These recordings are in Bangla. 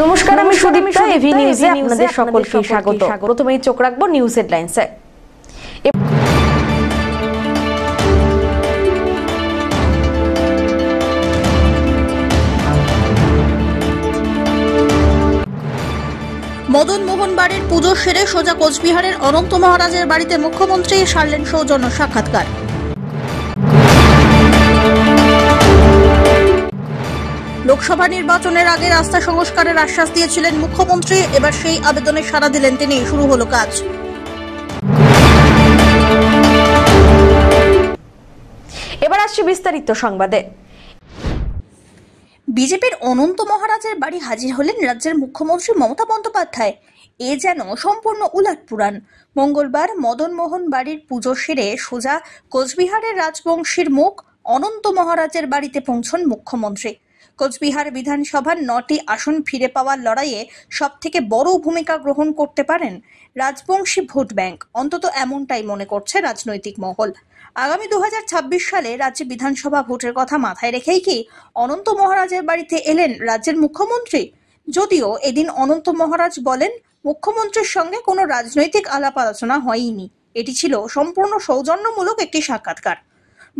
নমস্কার, আমি সুদীপ্তা। এভি নিউজে আপনাদের সকলকে স্বাগত। প্রথমেই চোখ রাখবো নিউজ হেডলাইন্সে। মদন মোহন বাড়ির পুজো সেরে সোজা কোচবিহারের অনন্ত মহারাজের বাড়িতে মুখ্যমন্ত্রী সারলেন সৌজন্য সাক্ষাৎকার। লোকসভা নির্বাচনের আগে রাস্তা সংস্কারের আশ্বাস দিয়েছিলেন মুখ্যমন্ত্রী, এবার সেই আবেদনে সাড়া দিলেন তিনি। শুরু হলো কাজ। এবার আসছে বিস্তারিত সংবাদে। বিজেপির অনন্ত মহারাজের বাড়ি হাজির হলেন রাজ্যের মুখ্যমন্ত্রী মমতা বন্দ্যোপাধ্যায়। এ যেন সম্পূর্ণ উলাটপুরাণ। মঙ্গলবার মদন মোহন বাড়ির পুজো সেরে সোজা কোচবিহারের রাজবংশীর মুখ অনন্ত মহারাজের বাড়িতে পৌঁছন মুখ্যমন্ত্রী। কোচবিহার বিধানসভার 9টি আসন ফিরে পাওয়ার লড়াইয়ে সবথেকে বড় ভূমিকা গ্রহণ করতে পারেন রাজবংশী ভোট ব্যাংক, অন্তত এমনটাই মনে করছে রাজনৈতিক মহল। আগামী 2026 সালে রাজ্যে বিধানসভা ভোটের কথা মাথায় রেখেই কি অনন্ত মহারাজের বাড়িতে এলেন রাজ্যের মুখ্যমন্ত্রী? যদিও এদিন অনন্ত মহারাজ বলেন মুখ্যমন্ত্রীর সঙ্গে কোনো রাজনৈতিক আলাপ আলোচনা হয়নি, এটি ছিল সম্পূর্ণ সৌজন্যমূলক একটি সাক্ষাৎকার।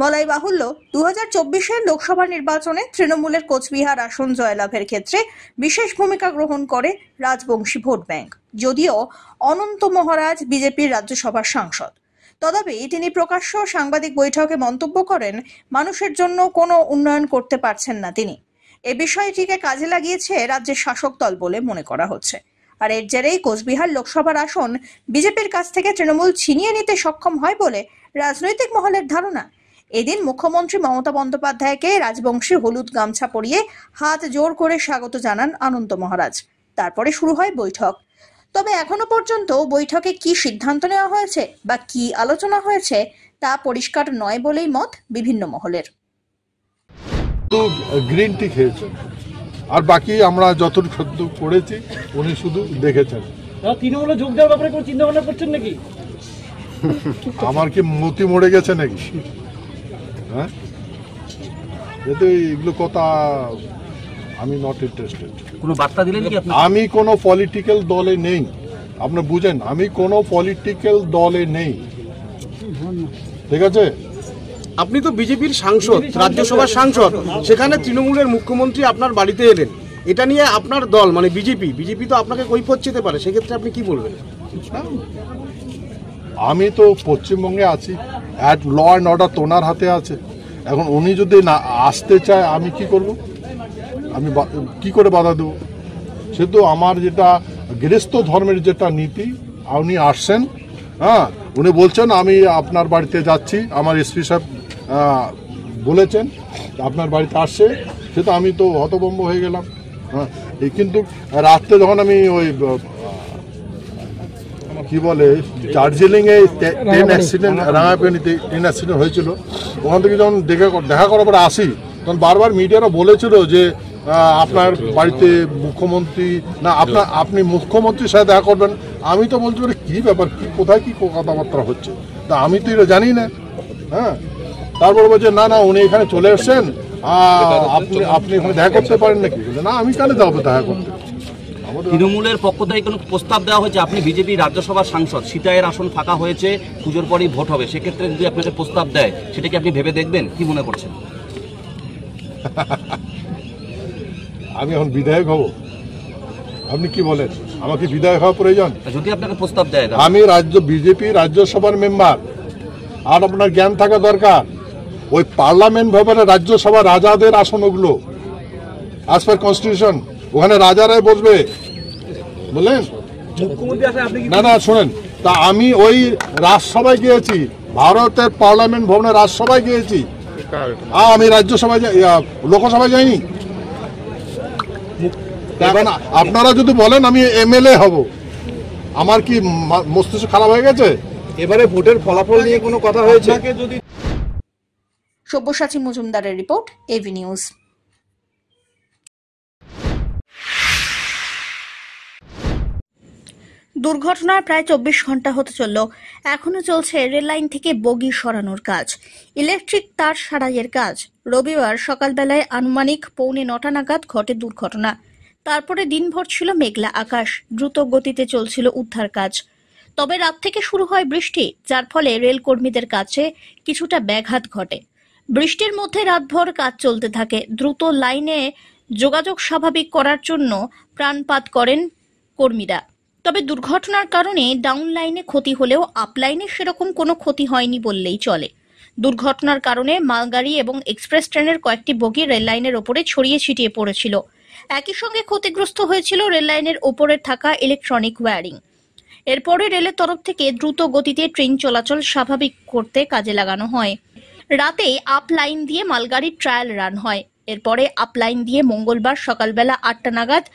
বলাই বাহুল্য, 2024-এর লোকসভা নির্বাচনে তৃণমূলের কোচবিহার আসন জয়লাভের ক্ষেত্রে বিশেষ ভূমিকা গ্রহণ করে রাজবংশী ভোট ব্যাংক। যদিও অনন্ত মহারাজ বিজেপির রাজ্যসভার সাংসদ, তথাপি তিনি প্রকাশ্য সাংবাদিক বৈঠকে মন্তব্য করেন মানুষের জন্য কোনো উন্নয়ন করতে পারছেন না তিনি। এ বিষয়টিকে কাজে লাগিয়েছে রাজ্যের শাসক দল বলে মনে করা হচ্ছে। আর এর জেরেই কোচবিহার লোকসভার আসন বিজেপির কাছ থেকে তৃণমূল ছিনিয়ে নিতে সক্ষম হয় বলে রাজনৈতিক মহলের ধারণা। এদিন মুখ্যমন্ত্রী মমতা বন্দ্যোপাধ্যায়কে রাজবংশী হলুদ গামছা পরিয়ে হাত জোর করে স্বাগত জানান অনন্ত মহারাজ। তারপরে শুরু হয় বৈঠক। তবে এখনো পর্যন্ত বৈঠকে কি সিদ্ধান্ত নেওয়া হয়েছে বা কি আলোচনা হয়েছে তা পরিষ্কার নয় বলেই মত বিভিন্ন মহলের। তো গ্রিন টি খেয়েছেন, আর বাকি আমরা যতটুকু করেছি উনি শুধু দেখেছেন। তৃণমূলে যোগ দেওয়ার ব্যাপারে কোনো চিন্তা ভাবনা করছেন নাকি? আমার কি মতি মরে গেছে নাকি? হ্যাঁ, এগুলো কথা আমি নট ইন্টারেস্টেড। কোনো বার্তা দিলেন কি আপনি? আমি কোনো পলিটিক্যাল দলে নেই, আপনি বুঝেন, আমি কোনো পলিটিক্যাল দলে নেই, ঠিক আছে? আপনি তো বিজেপির সাংসদ, রাজ্যসভার সাংসদ, সেখানে তৃণমূলের মুখ্যমন্ত্রী আপনার বাড়িতে এলেন, এটা নিয়ে আপনার দল মানে বিজেপি তো আপনাকে কৈফিয়ত চেতে পারে, সেক্ষেত্রে আপনি কি বলবেন? আমি তো পশ্চিমবঙ্গে আছি, ল অ্যান্ড অর্ডার তো ওনার হাতে আছে। এখন উনি যদি না আসতে চায় আমি কি করব? আমি কি করে বাধা দেবো? সে তো আমার যেটা গৃহস্থ ধর্মের যেটা নীতি, উনি আসছেন, হ্যাঁ, উনি বলছেন আমি আপনার বাড়িতে যাচ্ছি, আমার এসপি সাহেব বলেছেন আপনার বাড়িতে আসছে, সে তো আমি তো হতভম্ব হয়ে গেলাম। হ্যাঁ, কিন্তু রাত্রে যখন আমি ওই কি বলে দার্জিলিংয়ে ট্রেন অ্যাক্সিডেন্ট, রাঙাপানিতে ট্রেন অ্যাক্সিডেন্ট হয়েছিল, ওখান থেকে যখন দেখা করার পরে আসি, তখন বারবার মিডিয়ারা বলেছিল যে আপনার বাড়িতে মুখ্যমন্ত্রী না, আপনি মুখ্যমন্ত্রীর সাথে দেখা করবেন। আমি তো বলছি কি ব্যাপার, কি কোথায় কি কথাবার্তা হচ্ছে, তা আমি তো এটা জানি না। হ্যাঁ, তারপর বলছে না উনি এখানে চলে এসছেন, আপনি এখানে দেখা করতে পারেন নাকি? না, আমি কেন যাবো দেখা করতে? তৃণমূলের পক্ষ থেকে কোনো প্রস্তাব দেওয়া হয়েছে? আপনি বিজেপি রাজ্যসভার সাংসদ, সিতাইয়ের আসন ফাঁকা হয়েছে, পুজোর পরেই ভোট হবে, সেক্ষেত্রে যদি আপনাকে প্রস্তাব দেয় সেটা কি আপনি ভেবে দেখবেন? কি মনে করছেন? আমি এখন বিধায়ক হব? আপনি কি বলেন, আমাকে বিধায়ক হওয়া প্রয়োজন? যদি আপনাকে প্রস্তাব দেয়, আমি বিজেপি রাজ্যসভার মেম্বার, আর আপনার জ্ঞান থাকা দরকার, ওই পার্লামেন্ট ভবনে রাজ্যসভা রাজাদের আসন, ওগুলো অ্যাজ পার কনস্টিটিউশন, ওখানে রাজারাই বসবে, বললেন না শোনেন, তা আমি ওই রাজসভায় গিয়েছি, ভারতের পার্লামেন্ট ভবনে রাজসভায় গিয়েছি, আমি রাজ্যসভায় লোকসভায় যাইনি। আপনারা যদি বলেন আমি এমএলএ হব, আমার কি মস্তিষ্ক খারাপ হয়ে গেছে? এবারে ভোটের ফলাফল নিয়ে কোনো কথা হয়েছে? সব্যসাচী মজুমদারের রিপোর্ট, এভি নিউজ। দুর্ঘটনার প্রায় 24 ঘন্টা হতে চলল, এখনো চলছে রেল লাইন থেকে বগি সরানোর কাজ, ইলেকট্রিক তার সারাইয়ের কাজ। রবিবার সকালবেলায় আনুমানিক 8:45 নাগাদ ঘটে দুর্ঘটনা। তারপরে দিনভর ছিল মেঘলা আকাশ, দ্রুত গতিতে চলছিল উদ্ধার কাজ। তবে রাত থেকে শুরু হয় বৃষ্টি, যার ফলে রেল কর্মীদের কাছে কিছুটা ব্যাঘাত ঘটে। বৃষ্টির মধ্যে রাতভর কাজ চলতে থাকে। দ্রুত লাইনে যোগাযোগ স্বাভাবিক করার জন্য প্রাণপাত করেন কর্মীরা। তবে দুর্ঘটনার কারণে ডাউন লাইনে ক্ষতি হলেও আপ লাইনে সেরকম কোনো ক্ষতি হয়নি বললেই চলে। দুর্ঘটনার কারণে মালগাড়ি এবং এক্সপ্রেস ট্রেনের কয়েকটি বগি রেল লাইনের ওপরে ছড়িয়ে ছিটিয়ে পড়েছিল। একই সঙ্গে ক্ষতিগ্রস্ত হয়েছিল রেল লাইনের ওপরে থাকা ইলেকট্রনিক ওয়্যারিং। এরপরে রেলের তরফ থেকে দ্রুত গতিতে ট্রেন চলাচল স্বাভাবিক করতে কাজে লাগানো হয়। রাতে আপ লাইন দিয়ে মালগাড়ির ট্রায়াল রান হয়। এরপরে আপ লাইন দিয়ে মঙ্গলবার সকালবেলা 8টা নাগাদ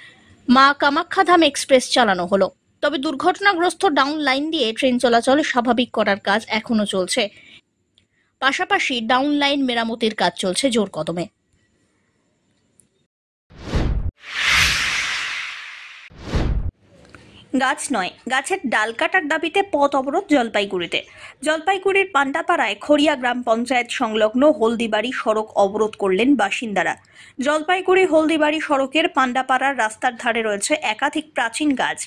মা কামাখ্যাধাম এক্সপ্রেস চালানো হলো। তবে দুর্ঘটনাগ্রস্ত ডাউন লাইন দিয়ে ট্রেন চলাচল স্বাভাবিক করার কাজ এখনো চলছে। পাশাপাশি ডাউন লাইন মেরামতির কাজ চলছে জোর কদমে। গাছ নয়, গাছের ডাল কাটার দাবিতে পথ অবরোধ জলপাইগুড়িতে। জলপাইগুড়ির পান্ডাপাড়ায় খড়িয়া গ্রাম পঞ্চায়েত সংলগ্ন হলদিবাড়ি সড়ক অবরোধ করলেন বাসিন্দারা। জলপাইগুড়ি হলদিবাড়ি সড়কের পান্ডাপাড়ার রাস্তার ধারে রয়েছে একাধিক প্রাচীন গাছ।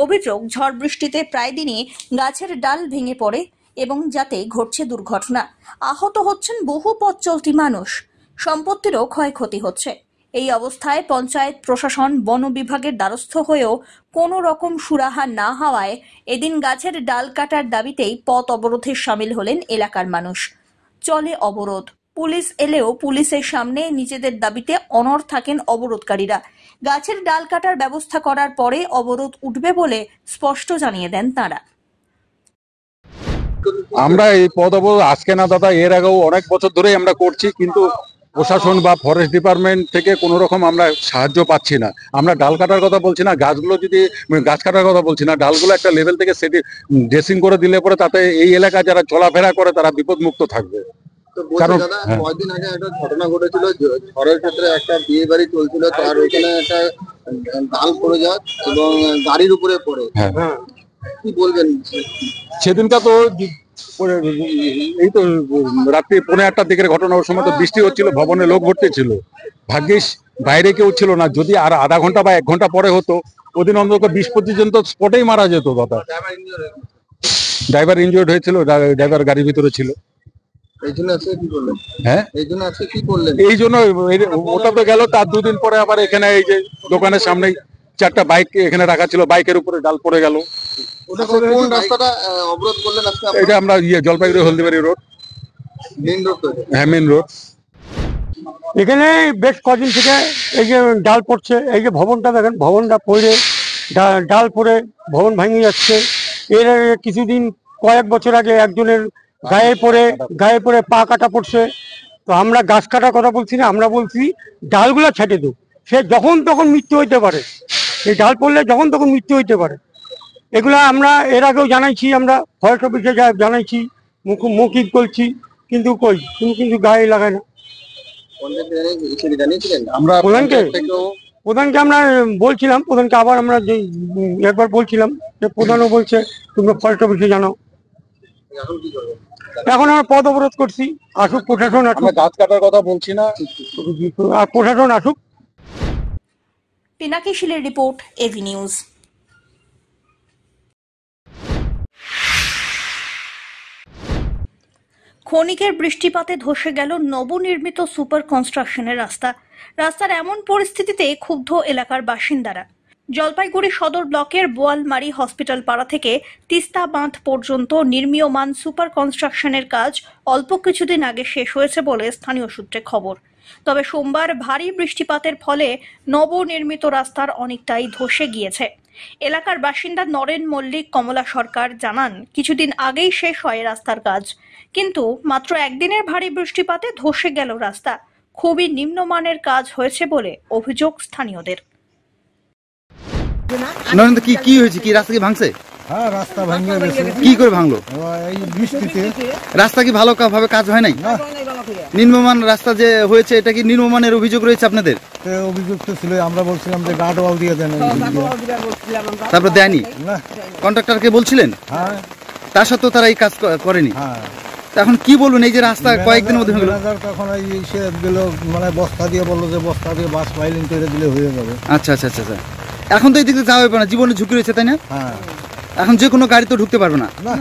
অভিযোগ, ঝড় বৃষ্টিতে প্রায় দিনই গাছের ডাল ভেঙে পড়ে এবং যাতে ঘটছে দুর্ঘটনা। আহত হচ্ছেন বহু পথ চলতি মানুষ, সম্পত্তিরও ক্ষয়ক্ষতি হচ্ছে। এই অবস্থায় পঞ্চায়েত প্রশাসন বন বিভাগের দ্বারস্থ হয়েও কোনো রকম সুরাহা না হওয়ায় এদিন গাছের ডাল কাটার দাবিতেই পথ অবরোধে সামিল হলেন এলাকার মানুষ। চলে অবরোধ। পুলিশ এলেও পুলিশের সামনে নিজেদের দাবিতে অনড় থাকেন অবরোধকারীরা। গাছের ডাল কাটার ব্যবস্থা করার পরে অবরোধ উঠবে বলে স্পষ্ট জানিয়ে দেন তাঁরা। আমরা এই পথ অবরোধ আজকে না দাদা, এর আগেও অনেক বছর ধরেই আমরা করছি, কিন্তু প্রশাসন বা ফরেস্ট ডিপার্টমেন্ট থেকে কোনো রকম আমরা সাহায্য পাচ্ছি না। আমরা ডাল কাটার কথা বলছি না, গাছগুলো যদি গাছ কাটার কথা বলছি না, ডালগুলো একটা লেভেল থেকে সেটি ড্রেসিং করে দিলে পরে তাতে এই এলাকায় যারা চলাফেরা করে তারা বিপদমুক্ত থাকবে। কারণ কয়েকদিন আগে একটা ঘটনা ঘটেছিল, ঝড়ের ক্ষেত্রে একটা বিয়ে বাড়ি চলছিল, তার ওইখানে একটা ডাল পড়ে যায় এবং গাড়ির উপরে পড়ে। কি বলবেন? সেদিনটা তো এই তো রাত্রি 8:30 দিকের ঘটনা। ওর সময় তো বৃষ্টি হচ্ছিল, ভবনে লোক ভর্তি ছিল, ভাগ্যিস বাইরে কেউ ছিল না। যদি আর আধা ঘন্টা বা 1 ঘন্টা পরে হতো, ওদিন অন্তত 20-25 জন তো স্পটেই মারা যেত দাদা। ড্রাইভার ইনজুর্ড হয়েছিল, ড্রাইভার গাড়ির ভিতরে ছিল। এই জন্য আজকে কি করলেন? হ্যাঁ, এই জন্য আজকে কি করলেন? এই জন্য ওটা তো গেল, তার 2 দিন পরে আবার এখানে এই যে দোকানের সামনে 4টা বাইক এখানে রাখা ছিল, বাইকের উপরে ডাল পড়ে গেল। কোন রাস্তাটা অবরোধ করলেন আজকে? এটা আমরা Jalpaiguri Haldibari road, main road. হ্যাঁ, মেইন রোড। এখানে বেশ কদিন থেকে এই যে ডাল পড়ছে, এই যে ভবনটা দেখেন, ভবনটা পড়ে ডাল পড়ে ভবন ভেঙে যাচ্ছে। এর কিছুদিন কয়েক বছর আগে একজনের গায়ে পড়ে পা কাটা পড়ছে। তো আমরা গাছ কাটার কথা বলছি না, আমরা বলছি ডালগুলো ছেটে দেব। সে যখন তখন মৃত্যু হইতে পারে, এই ডাল পড়লে যখন তখন মৃত্যু হইতে পারে। এগুলা আমরা এর আগেও জানাইছি, আমরা ফরেস্ট অফিসে জানাইছি, মৌখিক করছি, কিন্তু কিন্তু গায়ে লাগায় না। আমরা প্রধানকে আমরা বলছিলাম, প্রধানকে আবার আমরা একবার বলছিলাম, যে প্রধানও বলছে তুমি ফরেস্ট অফিসে জানাও। এখন আমরা পথ অবরোধ করছি, আসুক প্রশাসন, আমরা গাছ কাটার কথা বলছি না, আর প্রশাসন আসুক। পিনাকি শীলের রিপোর্ট, এভি নিউজ। ক্ষণিকের বৃষ্টিপাতে ধসে গেল নবনির্মিত সুপার কনস্ট্রাকশনের রাস্তার এমন পরিস্থিতিতে ক্ষুব্ধ এলাকার বাসিন্দারা। জলপাইগুড়ি সদর ব্লকের বোয়ালমারি হসপিটাল পাড়া থেকে তিস্তা বাঁধ পর্যন্ত নির্মীয়মান সুপার কনস্ট্রাকশনের কাজ অল্প কিছুদিন আগে শেষ হয়েছে বলে স্থানীয় সূত্রে খবর। তবে সোমবার ভারী বৃষ্টিপাতের ফলে নবনির্মিত রাস্তার অনেকটাই ধসে গিয়েছে। এলাকার বাসিন্দা নরেন মল্লিক, কমলা সরকার জানান, কিছুদিন আগেই শেষ হয় রাস্তার কাজ, কিন্তু মাত্র একদিনের ভারী বৃষ্টিপাতে ধসে গেল রাস্তা। খুবই নিম্নমানের কাজ হয়েছে বলে অভিযোগ স্থানীয়দের। কি হয়েছে? কি রাস্তা কি ভাঙছে? হ্যাঁ, রাস্তা ভেঙে গেছে। কি করে ভাঙলো? এই বৃষ্টিতে। রাস্তা কি ভালো ভাবে কাজ হয় নাই? নিম্নমান রাস্তা যে হয়েছে, এটা কি নিম্নমানের অভিযোগ রয়েছে আপনাদের? অভিযোগ তো ছিল, আমরা বলছিলাম যে গার্ড ওয়াল দিয়ে দেন, তারপর দেয়নি। কন্ট্রাক্টরকে বলছিলেন? হ্যাঁ। তা সত্ত্বেও তারা এই কাজ করেনি। হ্যাঁ। এখন কি বলুন, এই যে রাস্তা কয়েকদিনের মধ্যে হয়ে গেল। ম্যানেজার তখন সে দিল, মানে বস্তা দিয়ে বললো যে বস্তা দিয়ে বাস ফাইলিং করে দিলে হয়ে যাবে। আচ্ছা আচ্ছা আচ্ছা, এখন তো এই দিকে যাওয়া হবে না, জীবনে ঝুঁকি রয়েছে, তাই না? হ্যাঁ, এখন যে কোনো গাড়ি তো ঢুকতে পারবে না, না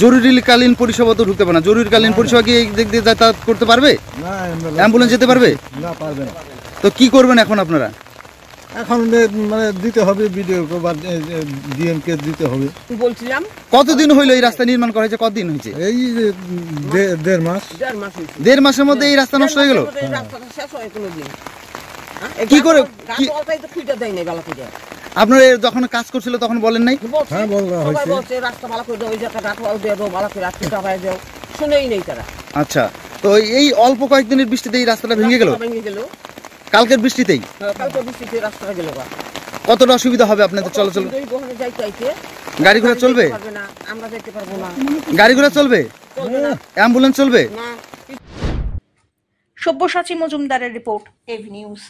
জরুরিকালীন পরিষেবা তো ঢুকতে পারবে না। জরুরিকালীন পরিষেবা কি এই দিক দিয়ে যাতায়াত করতে পারবে? না, অ্যাম্বুলেন্স যেতে পারবে না, পারবে না। তো কি করবেন এখন আপনারা? এখন মানে দিতে হবে ভিডিও বা ডিএম কে দিতে হবে। বলছিলাম কতদিন হইলো এই রাস্তা নির্মাণ করা হয়েছে? কতদিন হয়েছে? এই যে 1.5 মাস। 1.5 মাসের মধ্যে এই রাস্তা নষ্ট হয়ে গেল। কি করে আপনারা যখন কাজ করছিল তখন বলেন নাই? হ্যাঁ, বলা হয়েছে। রাস্তা ভালো করে দাও, ওই জায়গাটা গাঁটওয়াল দিয়ে দাও, ভালো করে রাস্তা চাপায় দাও, শুনেই নেই তারা। আচ্ছা, তো এই অল্প কয়েকদিনের বৃষ্টিতে এই রাস্তাটা ভেঙে গেল? কালকের বৃষ্টিতেই? কালকের বৃষ্টিতে রাস্তাটা গেল। কতটা অসুবিধা হবে আপনাদের চলাচল? গাড়ি ঘোড়া চলবে? আমরা যেতে পারবো না। গাড়ি ঘোড়া চলবে? অ্যাম্বুলেন্স চলবে? সব্যসাচী মজুমদারের রিপোর্ট, এভি নিউজ।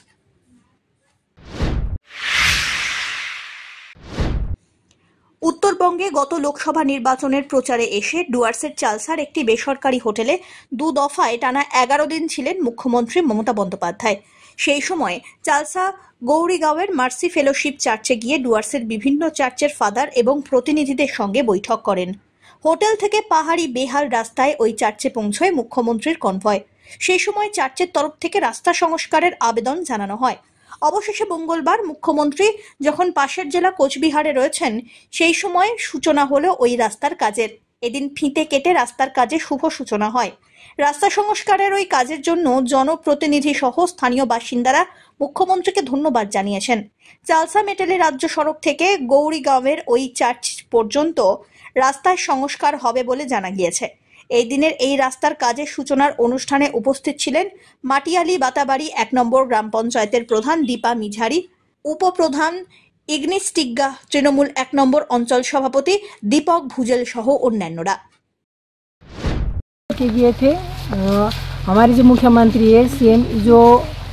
উত্তরবঙ্গে গত লোকসভা নির্বাচনের প্রচারে এসে ডুয়ার্সের চালসার একটি বেসরকারি হোটেলে 2 দফায় টানা 11 দিন ছিলেন মুখ্যমন্ত্রী মমতা বন্দ্যোপাধ্যায়। সেই সময় চালসা গৌরীগাঁওয়ের মার্সি ফেলোশিপ চার্চে গিয়ে ডুয়ার্সের বিভিন্ন চার্চের ফাদার এবং প্রতিনিধিদের সঙ্গে বৈঠক করেন। হোটেল থেকে পাহাড়ি বেহাল রাস্তায় ওই চার্চে পৌঁছয় মুখ্যমন্ত্রীর কনভয়। সেই সময় চার্চের তরফ থেকে রাস্তা সংস্কারের আবেদন জানানো হয়। অবশেষে মঙ্গলবার মুখ্যমন্ত্রী যখন পাশের জেলা কোচবিহারে রয়েছেন, সেই সময় সূচনা হলো ওই রাস্তার কাজের। এদিন ফিতে কেটে রাস্তার কাজে শুভ সূচনা হয়। রাস্তা সংস্কারের ওই কাজের জন্য জনপ্রতিনিধি সহ স্থানীয় বাসিন্দারা মুখ্যমন্ত্রীকে ধন্যবাদ জানিয়েছেন। চালসা মেটেলি রাজ্য সড়ক থেকে গৌরীগাঁওয়ের ওই চার্চ পর্যন্ত রাস্তার সংস্কার হবে বলে জানা গিয়েছে। এই দিনের এই রাস্তার কাজের সূচনার অনুষ্ঠানে উপস্থিত ছিলেন মাটিয়ালি বাতাবাড়ি 1 নম্বর গ্রাম পঞ্চায়েতের প্রধান দীপা মিঝারি, উপপ্রধান ইগনিস টিগ্গা, তৃণমূল 1 নম্বর অঞ্চল সভাপতি দীপক ভুজেল সহ অন্যান্যরা। किए थे हमारे जो मुख्यमंत्री है सीएम, जो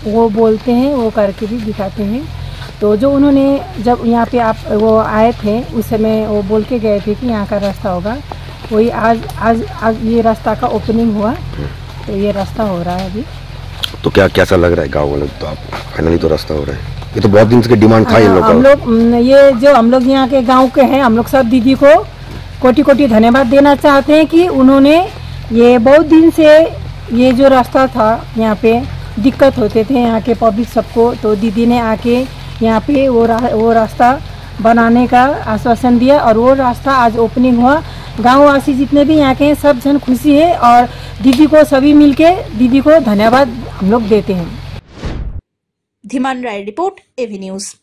वो बोलते हैं वो करके भी दिखाते हैं। तो जो उन्होंने जब यहाँ पे आप वो आए थे उस समय वो बोल के गए थे कि यहाँ का रास्ता होगा, वही आज ये रास्ता का ओपनिंग हुआ। तो ये रास्ता हो रहा है अभी। तो क्या कैसा लग रहा है गाँव वाले? तो आप फाइनली तो रास्ता हो रहा है, ये तो बहुत दिन से डिमांड था इन लोगों का। हम लोग यहाँ के गाँव के हैं, हम लोग सब दीदी को कोटि कोटि धन्यवाद देना चाहते हैं कि उन्होंने ये बहुत दिन से ये जो रास्ता था यहाँ पे दिक्कत होते थे यहाँ के पब्लिक सबको, तो दीदी ने आके यहाँ पे वो रास्ता बनाने का आश्वासन दिया और वो रास्ता आज ओपनिंग हुआ। गांववासी जितने भी यहाँ के हैं सब जन खुशी है और दीदी को सभी मिलके दीदी को धन्यवाद हम लोग देते हैं। धीमान राय रिपोर्ट, एवी न्यूज।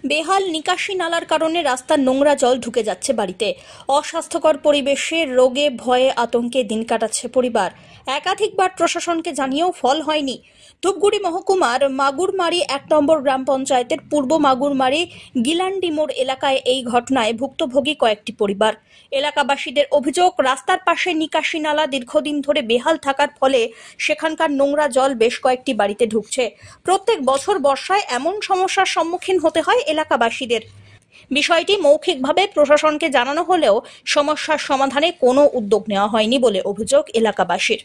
বেহাল নিকাশি নালার কারণে রাস্তার নোংরা জল ঢুকে যাচ্ছে বাড়িতে। অস্বাস্থ্যকর পরিবেশে রোগে ভয়ে আতঙ্কে দিন কাটাচ্ছে পরিবার। একাধিকবার প্রশাসনকে জানিয়েও ফল হয়নি। ধূপগুড়ি মহকুমার মাগুরমারি 1 নম্বর গ্রাম পঞ্চায়েতের পূর্ব মাগুরমারি গিলান্ডিমোড় এলাকায় এই ঘটনায় ভুক্তভোগী কয়েকটি পরিবার। এলাকাবাসীদের অভিযোগ, রাস্তার পাশে নিকাশি নালা দীর্ঘদিন ধরে বেহাল থাকার ফলে সেখানকার নোংরা জল বেশ কয়েকটি বাড়িতে ঢুকছে। প্রত্যেক বছর বর্ষায় এমন সমস্যার সম্মুখীন হতে হয় এলাকাবাসীদের। বিষয়টি মৌখিকভাবে প্রশাসনকে জানানো হলেও সমস্যার সমাধানে কোনো উদ্যোগ নেওয়া হয়নি বলে অভিযোগ এলাকাবাসীর।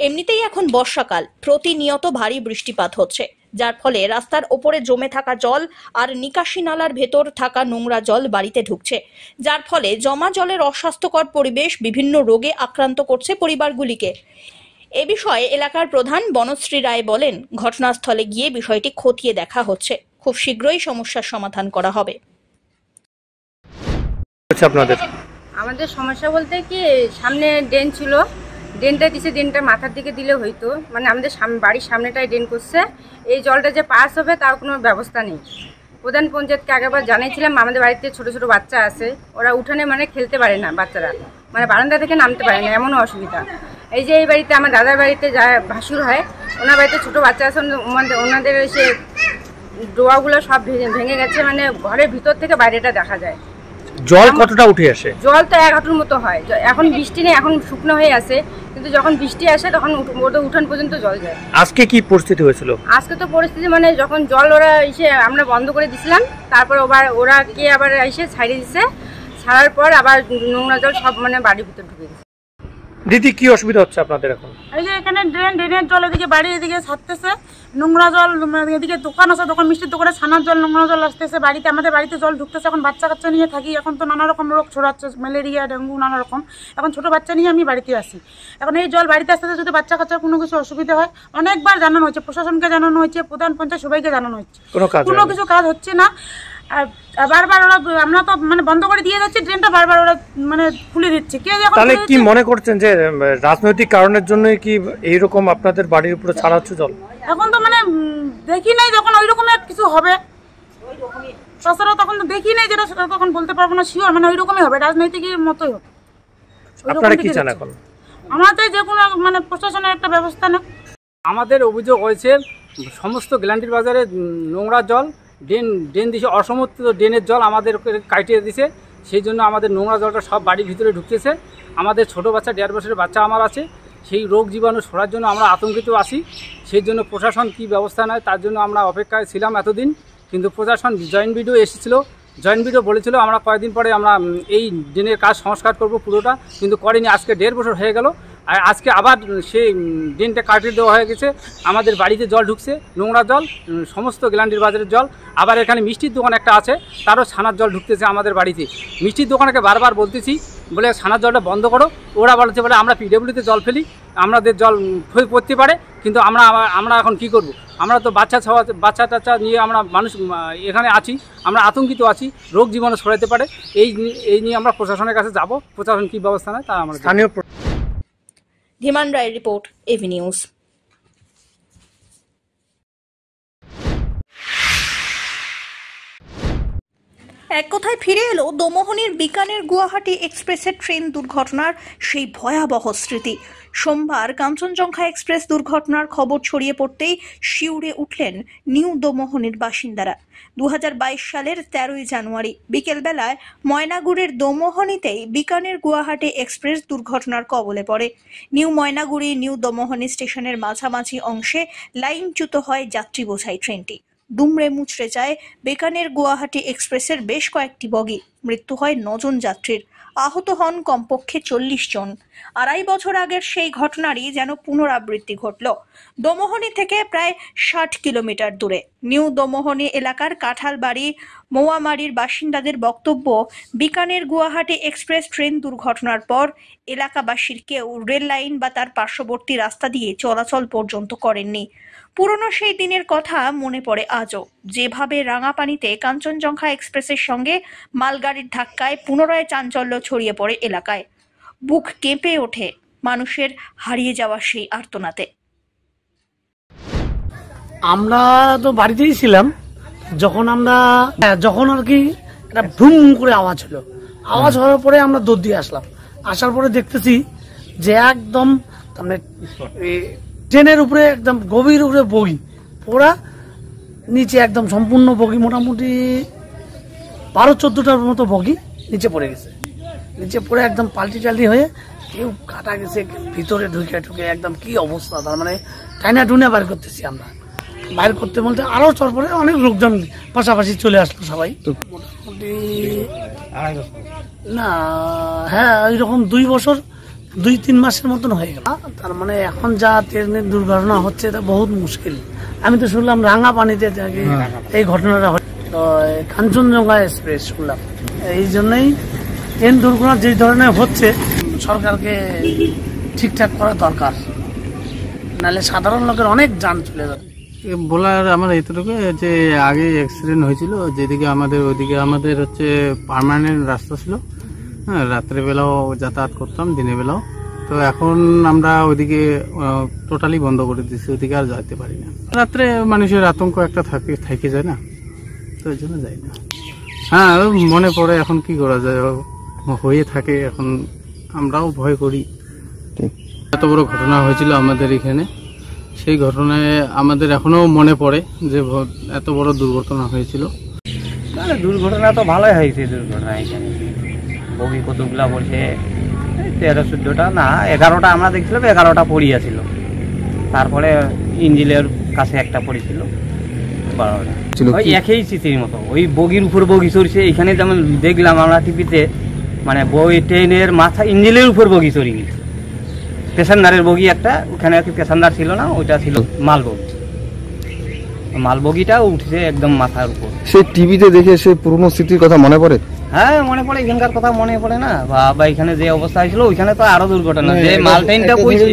এমনিতেই এখন বর্ষাকাল, প্রতিনিয়ত ভারী বৃষ্টিপাত হচ্ছে, যার ফলে রাস্তার ওপরে জমে থাকা জল আর নিকাশি নালার ভেতর থাকা নোংরা জল বাড়িতে ঢুকছে, যার ফলে জমা জলের অস্বাস্থ্যকর পরিবেশ বিভিন্ন রোগে আক্রান্ত করছে পরিবারগুলিকে। এ বিষয়ে এলাকার প্রধান বনশ্রী রায় বলেন, ঘটনাস্থলে গিয়ে বিষয়টি খতিয়ে দেখা হচ্ছে, খুব শীঘ্রই সমস্যার সমাধান করা হবে। আমাদের সমস্যা বলতে কি, সামনে ড্রেন ছিল, ড্রেনটা দিছে, ড্রেনটা মাথার দিকে দিলে হইতো, মানে আমাদের বাড়ির সামনেটাই ড্রেন করছে, এই জলটা যে পাস হবে তার কোনো ব্যবস্থা নেই। প্রধান পঞ্চায়েতকে আগেবার জানিয়েছিলাম, আমাদের বাড়িতে ছোট ছোট বাচ্চা আছে, ওরা উঠানে মানে খেলতে পারে না, বাচ্চারা মানে বারান্দা থেকে নামতে পারে না, এমনও অসুবিধা। এই যে এই বাড়িতে আমার দাদার বাড়িতে যা ভাসুর হয়, ওনার বাড়িতে ছোট বাচ্চা আছে, ওনাদের এসে ডোয়াগুলো সব ভেঙে গেছে, মানে ঘরের ভিতর থেকে বাইরেটা দেখা যায়। জল কতটা উঠে আসে? জল তো 1 হাঁটুর মতো হয়। এখন বৃষ্টি নেই, এখন শুকনো হয়ে আছে, কিন্তু যখন বৃষ্টি আসে তখন উঠান পর্যন্ত জল যায়। আজকে কি পরিস্থিতি হয়েছিল? আজকে তো পরিস্থিতি মানে যখন জল ওরা এসে আমরা বন্ধ করে দিছিলাম, তারপর ওরা কে আবার এসে ছাড়িয়ে দিচ্ছে, ছাড়ার পর আবার নোংরা জল সব মানে বাড়ির ভিতর ঢুকে গেছে। দিদি কি অসুবিধা হচ্ছে আপনাদের এখন? এই যে এখানে ড্রেনের জল এদিকে বাড়ির এদিকে ছাড়তেছে, নোংরা জল, এদিকে দোকান আছে, দোকান মিষ্টির দোকানে ছানার জল, নোংরা জল আসতেছে বাড়িতে, আমাদের বাড়িতে জল ঢুকতেছে। এখন বাচ্চা কাচ্চা নিয়ে থাকি, এখন তো নানা রকম রোগ ছড়াচ্ছে, ম্যালেরিয়া, ডেঙ্গু, নানা রকম। এখন ছোট বাচ্চা নিয়ে আমি বাড়িতে আসি। এখন এই জল বাড়িতে আসতে যদি বাচ্চা কাচ্চার কোনো কিছু অসুবিধা হয়, অনেকবার জানানো হয়েছে, প্রশাসনকে জানানো হয়েছে, প্রধান পঞ্চায়েত সবাইকে জানানো হচ্ছে, কোনো কিছু কাজ হচ্ছে না। আর বারবার ওরা, আমরা তো মানে বন্ধ করে দিয়ে যাচ্ছে ড্রেনটা, বারবার ওরা মানে খুলে দিচ্ছে। তাহলে কি মনে করছেন যে রাজনৈতিক কারণের জন্য কি এইরকম আপনাদের বাড়ির উপরে ছাড়া হচ্ছে জল? এখন তো মানে দেখি নাই যখন ওই রকমের কিছু হবে, তাছাড়া তখন তো দেখি নাই, যেটা সেটা তখন বলতে পারবো না শিওর, মানে ওই রকমই হবে, রাজনৈতিকের মতোই হবে। আপনারা কি চান এখন? আমাদের যে কোনো মানে প্রশাসনের একটা ব্যবস্থা না। আমাদের অভিযোগ হয়েছে সমস্ত গ্যালান্টির বাজারে নোংরা জল, ড্রেন দিছে, অসমর্থিত ড্রেনের জল আমাদের কাটিয়ে দিছে, সেই জন্য আমাদের নোংরা জলটা সব বাড়ির ভিতরে ঢুকতেছে। আমাদের ছোট বাচ্চা, 1.5 বছরের বাচ্চা আমার আছে, সেই রোগ জীবাণু ছড়ার জন্য আমরা আতঙ্কিত আছি। সেই জন্য প্রশাসন কি ব্যবস্থা নেয় তার জন্য আমরা অপেক্ষায় ছিলাম এতদিন, কিন্তু প্রশাসন জয়েন্ট ভিডিও এসেছিলো, জয়েন্ট ভিডিও বলেছিল আমরা কয়েকদিন পরে আমরা এই ড্রেনের কাজ সংস্কার করব পুরোটা, কিন্তু করেনি। আজকে 1.5 বছর হয়ে গেল, আর আজকে আবার সেই ড্রেনটা কাটিয়ে দেওয়া হয়ে গেছে। আমাদের বাড়িতে জল ঢুকছে, নোংরা জল, সমস্ত গ্যালান্টির বাজারের জল। আবার এখানে মিষ্টির দোকান একটা আছে, তারও ছানার জল ঢুকতেছে আমাদের বাড়িতে। মিষ্টির দোকানকে বারবার বলতেছি, বলে ছানার জলটা বন্ধ করো। ওরা বলছে বলে আমরা পিডব্লিউতে জল ফেলি, আমাদের জল পড়তে পারে, কিন্তু আমরা এখন কি করব? আমরা তো বাচ্চা টাচ্চা নিয়ে আমরা মানুষ এখানে আছি, আমরা আতঙ্কিত আছি, রোগ জীবাণু ছড়াতে পারে। এই নিয়ে আমরা প্রশাসনের কাছে যাব, প্রশাসন কি ব্যবস্থা নেয় তা আমরা। স্থানীয় ধীমান রায়ের রিপোর্ট, এভি নিউজ। এক কথায় ফিরে এলো দমোহনীর বিকানের গুয়াহাটি এক্সপ্রেসের ট্রেন দুর্ঘটনার সেই ভয়াবহ স্মৃতি। সোমবার কাঞ্চনজঙ্ঘা এক্সপ্রেস দুর্ঘটনার খবর ছড়িয়ে পড়তেই শিউরে উঠলেন নিউ দমোহনীর বাসিন্দারা। 2022 সালের 13ই জানুয়ারি বিকেলবেলায় ময়নাগুড়ির দমোহনীতেই বিকানের গুয়াহাটি এক্সপ্রেস দুর্ঘটনার কবলে পড়ে। নিউ ময়নাগুড়ি নিউ দমোহনী স্টেশনের মাঝামাঝি অংশে লাইনচ্যুত হয় যাত্রী বোঝাই ট্রেনটি। দুমড়ে মুচড়ে যায় বিকানের গুয়াহাটি এক্সপ্রেসের বেশ কয়েকটি বগি। মৃত্যু হয় 9 জন যাত্রীর, আহত হন কমপক্ষে 40 জন। 2.5 বছর আগের সেই ঘটনারই যেন পুনরাবৃত্তি ঘটল। দমোহনী থেকে প্রায় 60 কিলোমিটার দূরে নিউ দমোহনী এলাকার কাঁঠালবাড়ি মৌয়ামারির বাসিন্দাদের বক্তব্য, বিকানের গুয়াহাটি এক্সপ্রেস ট্রেন দুর্ঘটনার পর এলাকাবাসীর কেউ রেল লাইন বা তার পার্শ্ববর্তী রাস্তা দিয়ে চলাচল পর্যন্ত করেননি। পুরনো সেই দিনের কথা মনে পড়ে আজও, যেভাবে রাঙাপানিতে কাঞ্চনজঙ্ঘা এক্সপ্রেসের সঙ্গে মালগাড়ির ধাক্কায় পুনরায় চাঞ্চল্য ছড়িয়ে পড়ে এলাকায়। বুক কেঁপে ওঠে মানুষের হারিয়ে যাওয়া সেই আর্তনাদে। আমরা তো বাড়িতেই ছিলাম, যখন আর কি একটা ভ্রুম করে আওয়াজ হলো, আওয়াজ হওয়ার পরে আমরা দৌড় দিয়ে আসলাম। আসার পরে দেখতেছি যে একদম মানে ট্রেনের উপরে একদম গভীর উপরে বগি পোড়া, নিচে একদম সম্পূর্ণ বগি, মোটামুটি 12-14টার মতো বগি নিচে পড়ে গেছে। নিচে পড়ে একদম পাল্টি হয়ে কেউ কাটা গেছে, ভিতরে ঢুকে একদম কি অবস্থা, তার মানে টাইনা টুনা বাইর করতেছি আমরা। বাইর করতে বলতে আরো তারপরে অনেক লোকজন পাশাপাশি চলে আসলো সবাই। মোটামুটি না, হ্যাঁ ওইরকম 2-3 মাসের মতন হয়ে গেল। তার মানে এখন যা ট্রেনের দুর্ঘটনা হচ্ছে এটা বহুত মুশকিল। আমি তো শুনলাম রাঙাপানিতে এই ঘটনাটা তো কাঞ্চনজঙ্ঘা এক্সপ্রেস শুনলাম। এই জন্যই ট্রেন দুর্ঘটনা যে ধরনের হচ্ছে সরকারকে ঠিকঠাক করা দরকার, নাহলে সাধারণ লোকের অনেক যান চলে যাবে। বলার আমার এতটুকু যে আগে অ্যাক্সিডেন্ট হয়েছিল যেদিকে ওইদিকে আমাদের হচ্ছে পার্মানেন্ট রাস্তা ছিল, হ্যাঁ রাত্রেবেলাও যাতায়াত করতাম, দিনের বেলাও। তো এখন আমরা ওইদিকে টোটালি বন্ধ করে দিচ্ছি, ওইদিকে আর যাইতে পারি না। রাত্রে মানুষের আতঙ্ক একটা থেকে যায় না, তো ওই জন্য যাই না। হ্যাঁ মনে পড়ে, এখন কি করা যায়, হয়ে থাকে, এখন আমরাও ভয় করি। এত বড় ঘটনা হয়েছিল আমাদের এখানে, সেই ঘটনায় আমাদের এখনো মনে পড়ে যে এত বড় দুর্ঘটনা হয়েছিল। দুর্ঘটনা তো ভালোই হয়েছে, দুর্ঘটনা এখানে বগি কতগুলা বলছে 13-14টা না 11টা আমরা দেখছিলাম, 11টা পড়িয়াছিল। তারপরে ইঞ্জিনের কাছে একটা পড়েছিল 12টা। ওই একই চিঠির মতো, ওই বগির উপর বগি চড়ছে। এখানে যেমন দেখলাম আমরা টিভিতে, মানে বই ট্রেনের মাথা ইঞ্জিনের উপর বগি চড়ে গেছে। প্যাসেঞ্জারের বগি একটা, ওখানে আর কি প্যাসেঞ্জার ছিল না, ওইটা ছিল মালবগি। মালবগিটা উঠছে একদম মাথার উপর। সেই টিভিতে দেখে সেই পুরনো স্মৃতির কথা মনে পড়ে? হ্যাঁ মনে পড়ে, এখানকার কথা মনে পড়ে না বাবা। এখানে যে অবস্থা হয়েছিল ওইখানে তো আরো দুর্ঘটনা, যে মাল ট্রেনটা পড়ছে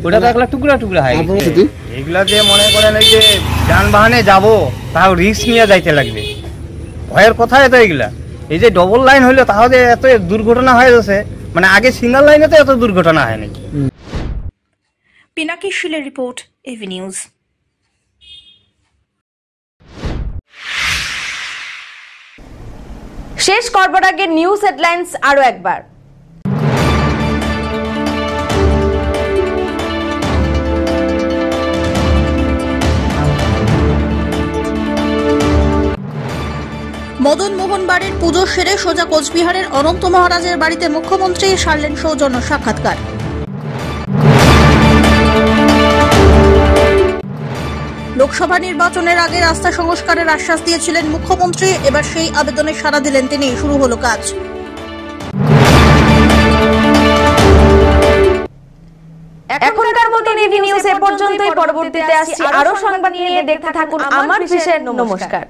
ওটা তো একলা টুকরা টুকরা হয়ে গেছে। এগুলা যে মনে করেন এই যে যানবাহনে যাবো তাও রিস্ক নিয়ে যাইতে লাগবে, ভয়ের কথা তো এগুলা। এই যে ডবল লাইন হইলো তাহলে এত দুর্ঘটনা হয়ে যাচ্ছে, মানে আগে সিঙ্গেল লাইনে তো এত দুর্ঘটনা হয়নি। পিনাকি শীলের রিপোর্ট, এভি নিউজ। শেষ করবার আগে নিউজ হেডলাইন্স আরো একবার। মদন মোহন বাড়ির পুজো সেরে সোজা কোচবিহারের অনন্ত মহারাজের বাড়িতে মুখ্যমন্ত্রী সারলেন সৌজন্য সাক্ষাৎকার। লোকসভা নির্বাচনের আগে রাস্তা সংস্কারের আশ্বাস দিয়েছিলেন মুখ্যমন্ত্রী, এবার সেই আবেদনে সাড়া দিলেন তিনি, শুরু হলো কাজ। এখনকার মতন এভি নিউজ এ পর্যন্তই। পরবর্তীতে আসছি আরো সংবাদ নিয়ে, দেখতে থাকুন আমার বিশেষ। নমস্কার।